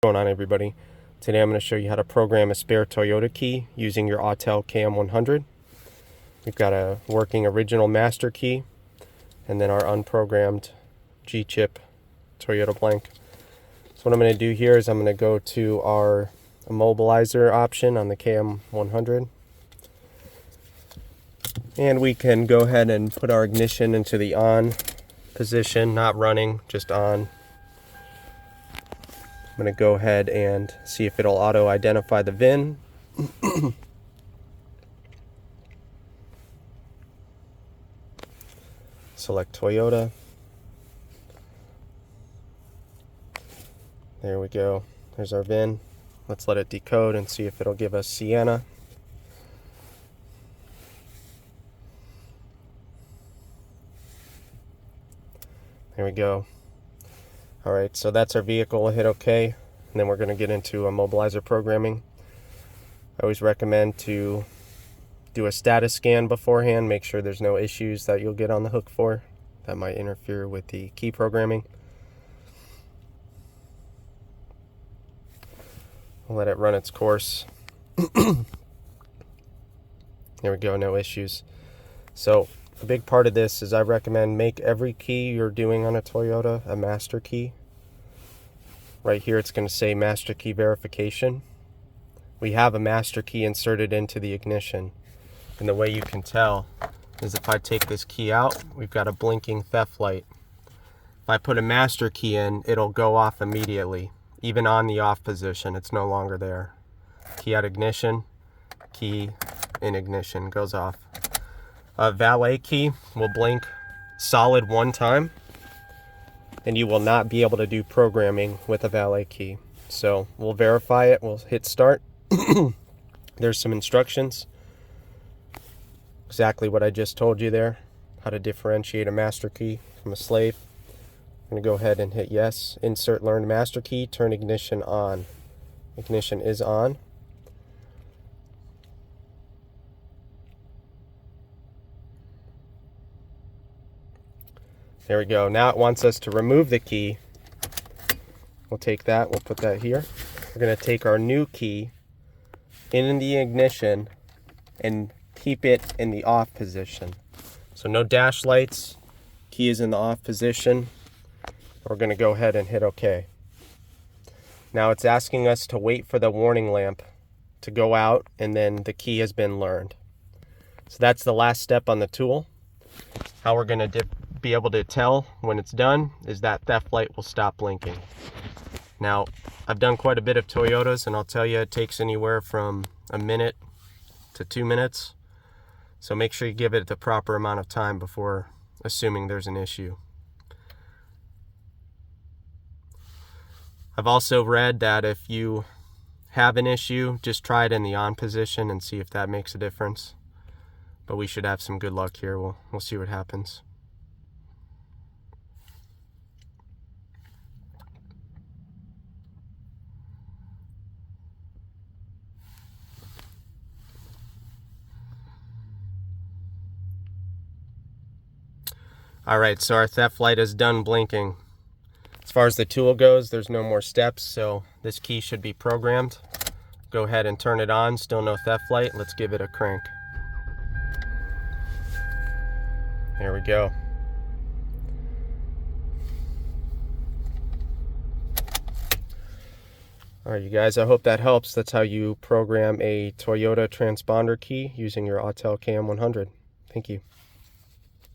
What's going on, everybody? Today I'm going to show you how to program a spare Toyota key using your AUTEL KM100. We've got a working original master key and then our unprogrammed G-chip Toyota blank. So what I'm going to do here is I'm going to go to our immobilizer option on the KM100, and we can go ahead and put our ignition into the on position, not running, just on. I'm going to go ahead and see if it'll auto-identify the VIN. Select Toyota. There we go. There's our VIN. Let's let it decode and see if it'll give us Sienna. There we go. Alright, so that's our vehicle. We'll hit OK, and then we're going to get into immobilizer programming. I always recommend to do a status scan beforehand, make sure there's no issues that you'll get on the hook for that might interfere with the key programming. We'll let it run its course. There we go, no issues. So a big part of this is I recommend make every key you're doing on a Toyota a master key. Right here it's going to say master key verification. We have a master key inserted into the ignition, and the way you can tell is if I take this key out, we've got a blinking theft light. If I put a master key in, it'll go off immediately. Even on the off position, it's no longer there. Key out ignition, key in ignition, goes off. A valet key will blink solid one time, and you will not be able to do programming with a valet key. So we'll verify it, we'll hit start. There's some instructions. Exactly what I just told you there, how to differentiate a master key from a slave. I'm going to go ahead and hit yes. Insert learned master key, turn ignition on. Ignition is on. There we go. Now it wants us to remove the key. We'll take that, we'll put that here. We're going to take our new key in the ignition and keep it in the off position. So no dash lights, key is in the off position. We're going to go ahead and hit OK. Now it's asking us to wait for the warning lamp to go out, and then the key has been learned. So that's the last step on the tool. How we're going to be able to tell when it's done is that theft light will stop blinking. Now, I've done quite a bit of Toyotas, and I'll tell you it takes anywhere from a minute to 2 minutes. So make sure you give it the proper amount of time before assuming there's an issue. I've also read that if you have an issue, just try it in the on position and see if that makes a difference. But we should have some good luck here. We'll see what happens. Alright, so our theft light is done blinking. As far as the tool goes, there's no more steps, so this key should be programmed. Go ahead and turn it on. Still no theft light. Let's give it a crank. There we go. Alright, you guys, I hope that helps. That's how you program a Toyota transponder key using your AUTEL KM100. Thank you.